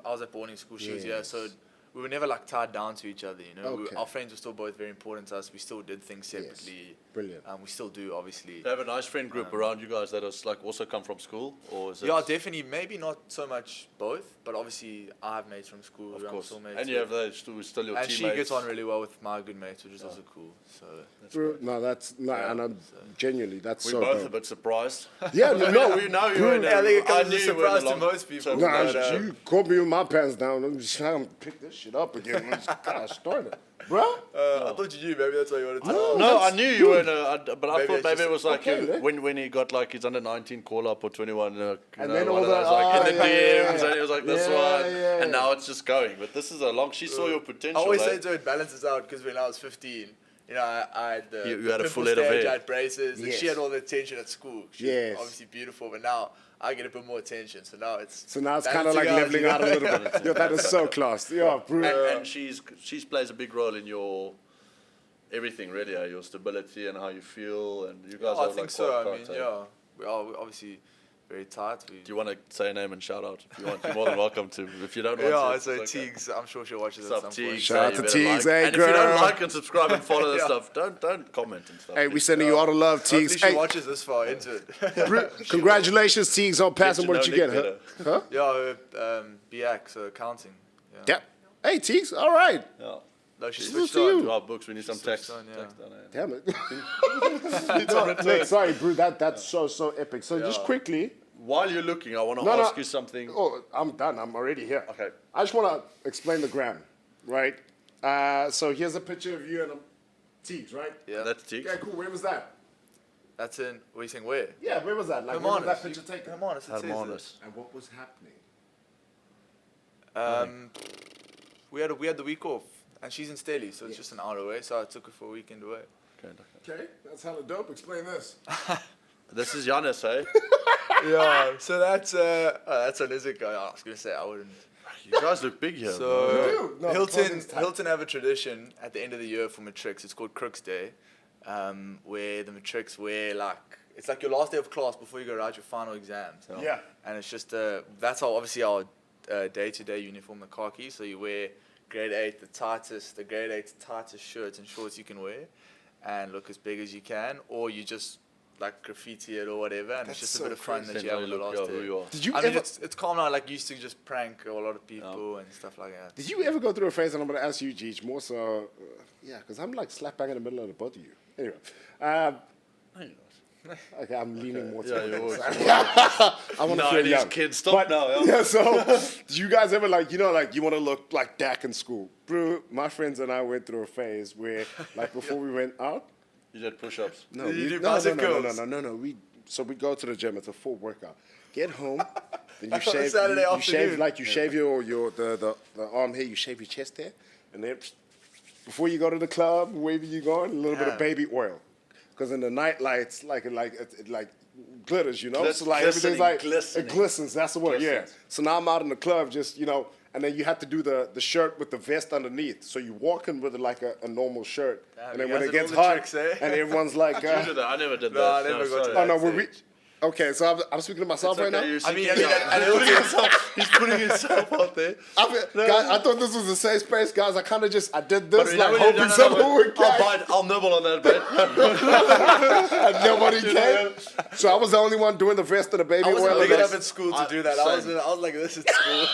I was at boarding school. She was here, so we were never like tied down to each other, you know. Okay. Our friends were still both very important to us. We still did things separately. Brilliant. We still do, obviously. Do you have a nice friend group around you guys that has like also come from school, or is it? Yeah, definitely. Maybe not so much both, but obviously I have mates from school. Of I'm course. still mates And you with. have those who are still your And teammates. she gets on really well with my good mates, which is also cool. So Bro, no, that's no, and I'm genuinely that's We're so both dope. a bit surprised. Yeah, no, we know you bro, were in yeah, I think it comes knew as a you were in surprise to long- most people. Nah, but, you caught me with my pants down. I'm just trying to pick this shit up again. Gosh, darn it, bro. I thought you knew. Maybe that's why you wanted to. No, I knew you were in a, but I Maybe thought it's maybe just- it was like okay, when he got like his under 19 call up or 21, And know, then one all of the- those, like in the yeah, DMs, yeah, and it was like this yeah, one, yeah. and now it's just going. But this is a long. She saw your I potential. always eh? say to her, it balances out because when I was 15, you know, I had the You had a pimple full head of stage, hair. I had braces, and Yes. she had all the attention at school. She Yes. was obviously beautiful, but now I get a bit more attention. So now it's So now it's kind of like balancing leveling out a you know? little bit. Yo, that is so class. Yeah, bro. And she's plays a big role in your everything, really. Your stability and how you feel, and you guys I are think like so. quite I mean, tight, eh? yeah, we are obviously very tight. Do you want to say a name and shout out if you want? You're more than welcome to. If you don't want Yeah, to, so it's okay. Teagues, I'm sure she'll watch it at What's some up, point. Teagues? Shout out You to better Teagues, like. hey, And if you don't girl. like and subscribe and follow this Yeah. stuff, don't comment and stuff. Hey, we please. sending you all the love, Hopefully Teagues. she Hey, watches this far into it. congratulations, Teagues, on passing Get what to you know get, Nick huh? Huh? Yeah, BX, so accounting. Yeah. Yep. Hey, Teagues, all right. Yeah. No, she This is switched to you. on. To our books, we need some text. on, yeah. text on it. Damn it. No, Nick, sorry, bro. That's so epic. So just Yeah. quickly. While you're looking, I want to No, ask no. you something. Oh, I'm done. I'm already here. Okay. I just want to explain the gram, right? So here's a picture of you and Teagues, right? Yeah. That's Teagues. Okay, cool. Where was that? That's in, what are you saying, where? Yeah, where was that? Like, where was that Hermanus. picture taken? Hermanus, it says Hermanus. And what was happening? We had the week off, and she's in Staley, so it's just an hour away. So I took her for a weekend away. Okay. Okay, that's hella dope. Explain this. This is Giannis, eh? Yeah, so that's on Isaac. I was gonna say I wouldn't. You guys look big here. So do. No, clothing's tight. Hilton have a tradition at the end of the year for matrics. It's called Crooks Day, where the matrics wear it's like your last day of class before you go write your final exams. Yeah. And it's just that's how obviously our day-to-day uniform, the khaki. So you wear grade 8, the grade 8 tightest shirts and shorts you can wear, and look as big as you can, or you just like graffiti it or whatever, and That's it's just so a bit of fun crazy. that you have on the last who day. you are. Did you I mean, ever? it's calm now. Like used to just prank a lot of people and stuff like that. Did you ever go through a phase? And I'm gonna ask you, Geech, more so. Yeah, because I'm like slap bang in the middle of the both of you. Anyway. No, you're not. Okay, I'm leaning more to Yeah, the you're side. always. I want to No, feel these young. kids, stop now, yeah. Yeah, so did you guys ever like you want to look like Dak in school? Bro, my friends and I went through a phase where like before we went out. You did push-ups. No, Did you we, do no, bicep no, curls? We go to the gym. It's a full workout. Get home, then you On shave. Saturday You shave afternoon. you shave the arm hair. You shave your chest hair, and then before you go to the club, wherever you going, a little bit of baby oil, because in the night lights, it glitters, you know. So like everything's like glistening. it glistens. That's the word. Yeah. Glistens. So now I'm out in the club, just and then you have to do the shirt with the vest underneath. So you walk in with like a normal shirt, Damn, and then you when guys it did gets all the hot, tricks, eh? and everyone's like. You did that. I never did No, that. I never got sorry. to Oh no, that we stage. okay. So I'm speaking to myself It's right okay, now. you're I mean, sinking down. and He's putting himself out there. Guys, I thought this was a safe space, guys. I kind of I did this But like no, hoping no, someone would catch, I'll nibble on that, mate. and nobody came. So I was the only one doing the vest of the baby I wasn't oil. big and enough I- at school to I- do that. same. I was like this at school.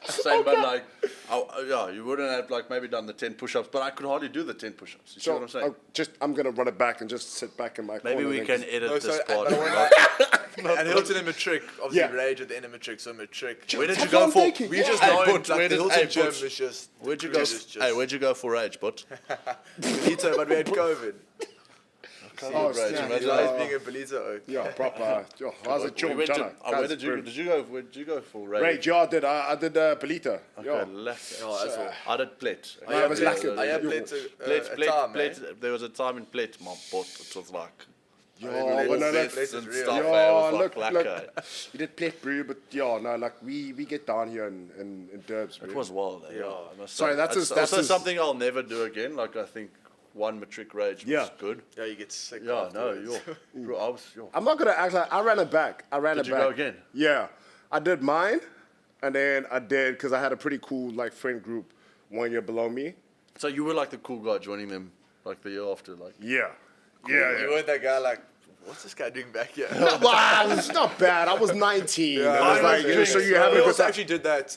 Same, but like, you wouldn't have like maybe done the 10 push-ups, but I could hardly do the 10 push-ups. You see what I'm saying? I'm gonna run it back and just sit back in my Maybe corner. we then, can 'cause- edit No, this sorry, part. but I went and Hilton and matric, obviously Yeah. rage at the end of matric, so matric. Where did you That's go what I'm for? thinking. We Yeah. just Hey, know Butch, like where the did- Hilton hey, gym Butch, is just. Where'd you go? Hey, where'd you go for rage, but? Belito, but we had COVID. Oh, Rage, yeah, imagine He's yeah. being a Belito oak. Yeah, proper. How's it, We went to, Chum? where did you go? Where did you go for rage? Right, yeah, I did Belita. Okay, Yeah. left. Oh, that's all. I did plate. No, it was lacquer. I had You- played a time, eh? There was a time in plate, my butt, it was like. Yo, Plate- well, no, plate- that's- plate is and real. stuff, Yo, eh, it was look, like look. lacquer. You did play, bro, but yeah, no, like we get down here in Derbs, bro. It was wild, eh? Yeah. I must Sorry, say. that's It's his- that's also his- something I'll never do again. Like, I think one matric rage Yeah. was good. Yeah, you get sick. Yeah, no, afterwards. bro, I was, I'm not gonna act like I ran it back. Did you back. go again? Yeah, I did mine. And then I did, because I had a pretty cool like friend group 1 year below me. So you were like the cool guy joining them like the year after, like. Yeah. You weren't that guy like, what's this guy doing back here? Wow, it's not bad. I was 19. Yeah, and I was like, so you have we a good also time. actually did that.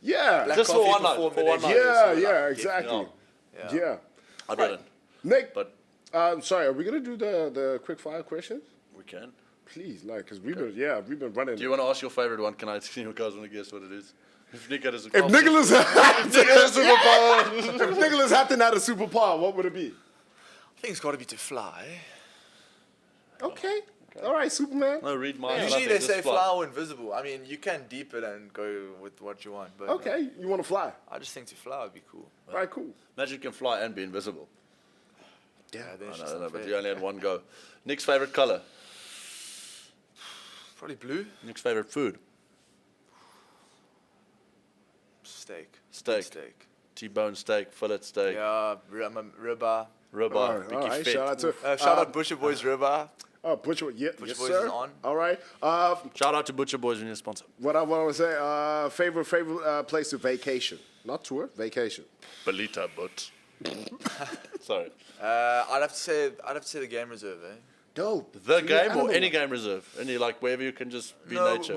Yeah. Black Just for coffee one night, before for one midday. night. Yeah, exactly. Yeah. I didn't, Nick, but sorry, are we going to do the quick fire questions? we can. Please, like, because we've been running. Do you want to ask your favorite one? Can I see you guys want to guess what it is? If Nick had a If Nicholas Hatton had a superpower, what would it be? I think it's got to be to fly. Okay. All right, Superman. No, read mine. Usually they say fly or invisible. I mean, you can deep it and go with what you want. But Okay, you want to fly. I just think to fly would be cool. All right, cool. Imagine you can fly and be invisible. Yeah, then it's I just know, not but fair. you only had one go. Nick's favorite color. Probably blue. Nick's favorite food. Steak. Steak. Steak. T-bone steak, fillet steak, Yeah, ribeye. ribeye, All right, Mickey fit. shout out to Shout out Butcher Boys ribeye. Butcher. Yeah, Butcher yes, Boys sir. is on. All right. Shout out to Butcher Boys when you're a sponsor. What I want to say, favorite place to vacation, not tour, vacation. Belita, but sorry. I'd have to say the game reserve, eh? Dope. The So you're game or animal. any game reserve, any like wherever you can just be No, nature.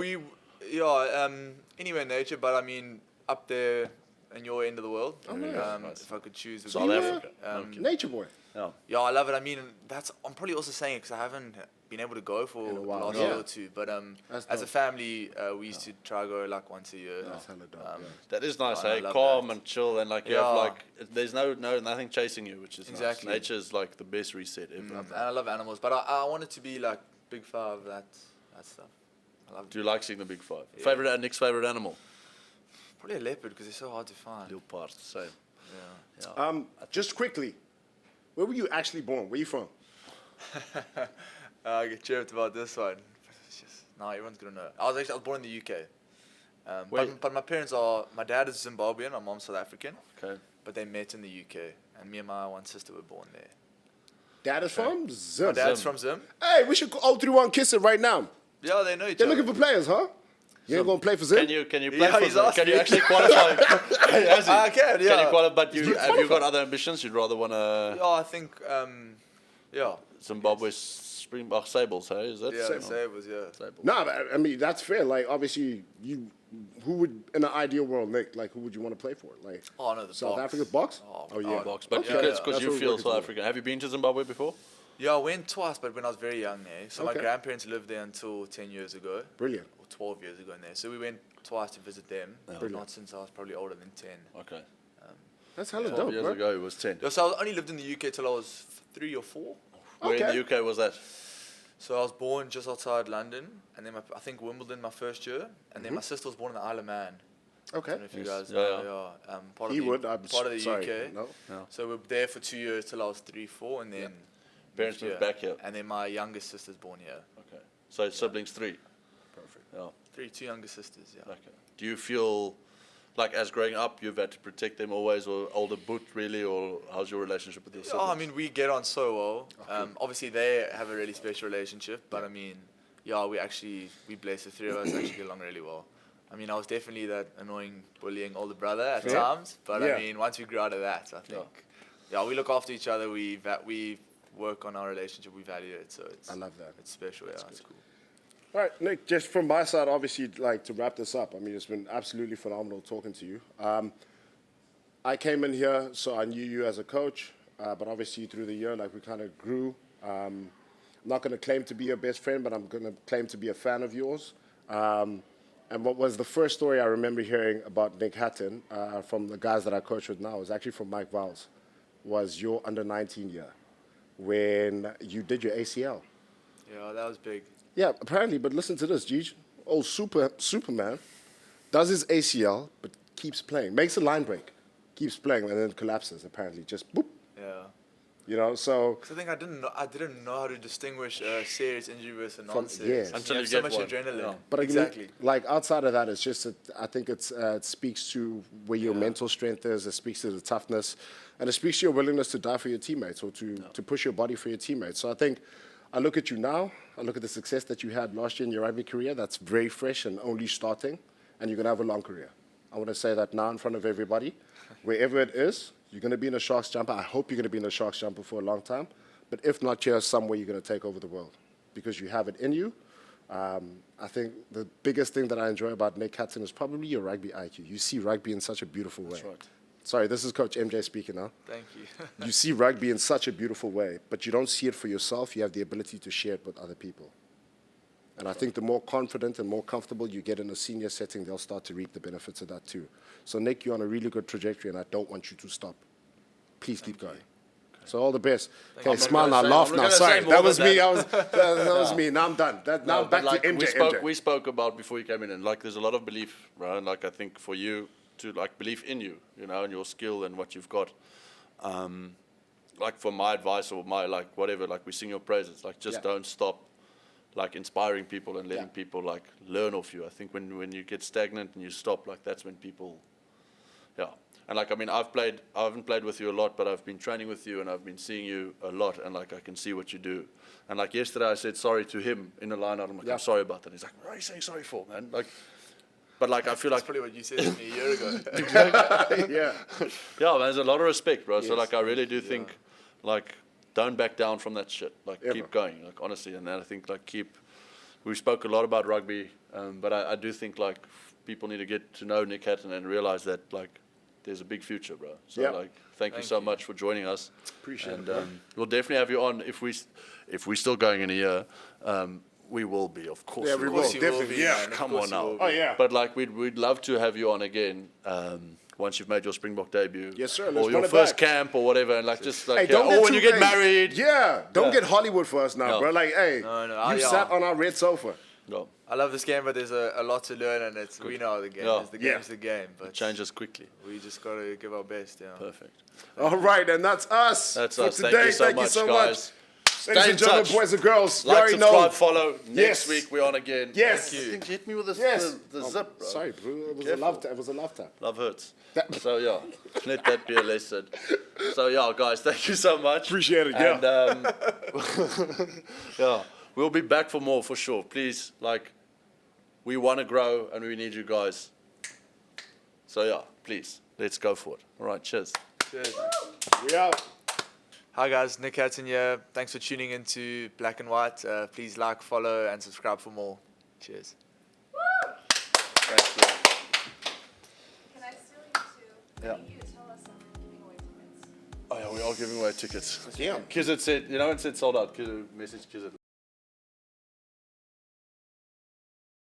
anywhere in nature, but I mean up there in your end of the world. nice. If I could choose. South Africa. Nature boy. Yeah, I love it. I mean, I'm probably also saying it because I haven't been able to go for In a the while, last yeah. year or two. But That's as a dope. family, we used to try go like once a year. That's hella dope. Yeah. That is nice, I hey? love Calm that. and chill, and like you have Yeah. like there's nothing chasing you, which is Exactly. nice. Nature is like the best reset ever. And I love animals, but I want it to be like Big Five, that stuff. I love Do you like seeing the big five? Favorite Nick's favorite animal? Probably a leopard because they're so hard to find. Leopard, same. Yeah. Just quickly, where were you actually born? Where you from? I get chirped about this one. It's just, everyone's gonna know. I was born in the UK. But my parents my dad is Zimbabwean, my mom's South African. Okay. But they met in the UK, and me and my one sister were born there. Dad is from Zim. My dad's from Zim. Hey, we should go 031 kiss it right now. Yeah, they know each They're other. looking for players, huh? You ain't gonna play for Zim? Can you play Yeah, for he's them? asked Can you me. actually qualify? Has he? I can, yeah. Can you qualify? But You have you got qualify. other ambitions? You'd rather want to Yeah, I think, yeah. Zimbabwe Springbok Sables, hey? Is that Yeah, Sabres, yeah. Sables? No, but I mean that's fair. Like obviously, who would in an ideal world, Nick? Like who would you want to play for? Like Oh, no, the South Box. Africa's box? Oh, yeah, Box, but Okay. it's because That's you what we're feel working South towards. African. Have you been to Zimbabwe before? Yeah, I went twice, but when I was very young, eh? So Okay. my grandparents lived there until 10 years ago. Brilliant. Or 12 years ago in there. So we went twice to visit them. Brilliant. Not since I was probably older than 10. Okay. That's hella 12 dope, years bro. ago, it was 10. Yeah, so I only lived in the UK till I was 3 or 4. Where in Okay. the UK was that? So I was born just outside London, and then I think Wimbledon my first year, and then my sister was born in the Isle of Man. I Okay. don't know if you guys Yeah, know. yeah. Part He of the, would. I'm part of the sorry. UK. No. So we were there for 2 years till I was 3, 4, and then Parents moved back here. And then my youngest sister's born here. Okay. So siblings 3. Perfect. Yeah. 2 younger sisters. Yeah. Okay. Do you feel like as growing up you've had to protect them always, or older boot really, or how's your relationship with your siblings? Oh, I mean, we get on so well. Obviously, they have a really special relationship, but I mean, yeah, we blessed. The 3 of us actually get along really well. I mean, I was definitely that annoying, bullying older brother at Fair. times, but Yeah. I mean, once we grew out of that, I think, we look after each other. We work on our relationship. We value it, so it's. I love that. It's special. Yeah, it's cool. All right, Nick, just from my side, obviously, like to wrap this up, I mean, it's been absolutely phenomenal talking to you. I came in here, so I knew you as a coach, but obviously through the year, like we kind of grew. I'm not going to claim to be your best friend, but I'm going to claim to be a fan of yours. And what was the first story I remember hearing about Nick Hatton from the guys that I coach with now was actually from Mike Vowles, was your under-19 year when you did your ACL. Yeah, that was big. Yeah, apparently, but listen to this, Gigi. Old Superman does his ACL, but keeps playing. Makes a line break, keeps playing, and then collapses, apparently. Just boop. Yeah. You know, so... Because I think I didn't know how to distinguish a serious injury versus a From- non-serious. yeah. Until you you have so get much one. adrenaline. Yeah. But Exactly. like outside of that, it's just, I think it speaks to where your mental strength is, it speaks to the toughness, and it speaks to your willingness to die for your teammates or to push your body for your teammates. So I think, I look at you now, I look at the success that you had last year in your rugby career, that's very fresh and only starting. and you're going to have a long career. I want to say that now in front of everybody. Wherever it is, you're going to be in a Sharks jumper. I hope you're going to be in a Sharks jumper for a long time. But if not, here's somewhere you're going to take over the world because you have it in you. I think the biggest thing that I enjoy about Nick Hatton is probably your rugby IQ. You see rugby in such a beautiful way. That's right. Sorry, this is Coach MJ speaking now. Thank you. You see rugby in such a beautiful way, but you don't see it for yourself. You have the ability to share it with other people. And I think the more confident and more comfortable you get in a senior setting, they'll start to reap the benefits of that too. So, Nick, you're on a really good trajectory, and I don't want you to stop. Please keep going. So all the best. Okay, smile now, laugh now. Sorry, that was me. That was me. Now I'm done. Now back to MJ. We spoke about before you came in, and like there's a lot of belief, right? And like I think for you to like believe in you, you know, and your skill and what you've got. Like for my advice or my like whatever, like we sing your praises. Like just don't stop, like inspiring people and letting people like learn off you. I think when you get stagnant and you stop, like that's when people, And like, I mean, I haven't played with you a lot, but I've been training with you and I've been seeing you a lot, and like I can see what you do. And like yesterday, I said sorry to him in the line out. I'm like, I'm sorry about that. He's like, what are you saying sorry for, man? Like, but like, I feel That's like probably what you said to me a year ago. yeah, there's a lot of respect, bro. Yes. So like, I really do think, like, don't back down from that shit. Like, keep going. Like, honestly, and then I think like we spoke a lot about rugby, but I do think like people need to get to know Nick Hatton and realize that like. There's a big future, bro. So, like, thank you so much for joining us. Appreciate it. And we'll definitely have you on if we're still going in a year. We will be, of course. Yeah, we will. Definitely. Yeah, come on now. Oh yeah. But like, we'd love to have you on again. Once you've made your Springbok debut. Yes, sir. Or your first camp or whatever, and like just like, when you get married. Yeah. Don't get Hollywood for us now, bro. Like, hey, you sat on our red sofa. No. I love this game, but there's a lot to learn, and we know the game. The game's the game, but it changes quickly. We just got to give our best. Yeah. Perfect. All right, and that's us. That's for us. Today. Thank you so much, guys. Ladies and gentlemen, boys and girls, like, you subscribe, know. follow. Next week we're on again. Yes. Thank you. I think you hit me with the zip, bro. Sorry, bro. It was a love tap. It was a love tap. Love hurts. So yeah, let that be a lesson. So yeah, guys, thank you so much. Appreciate it. And, we'll be back for more for sure. Please, like. We want to grow, and we need you guys. So, yeah, please, let's go for it. All right, cheers. Cheers. We out. Hi, guys. Nick Hatton here. Thanks for tuning into Black and White. Please like, follow, and subscribe for more. Cheers. Thank you. Can I steal you two? Yeah. I need you to tell us if we're giving away tickets. Oh, yeah, we are giving away tickets. Yeah. Kizit said, when it said sold out, message Kizit.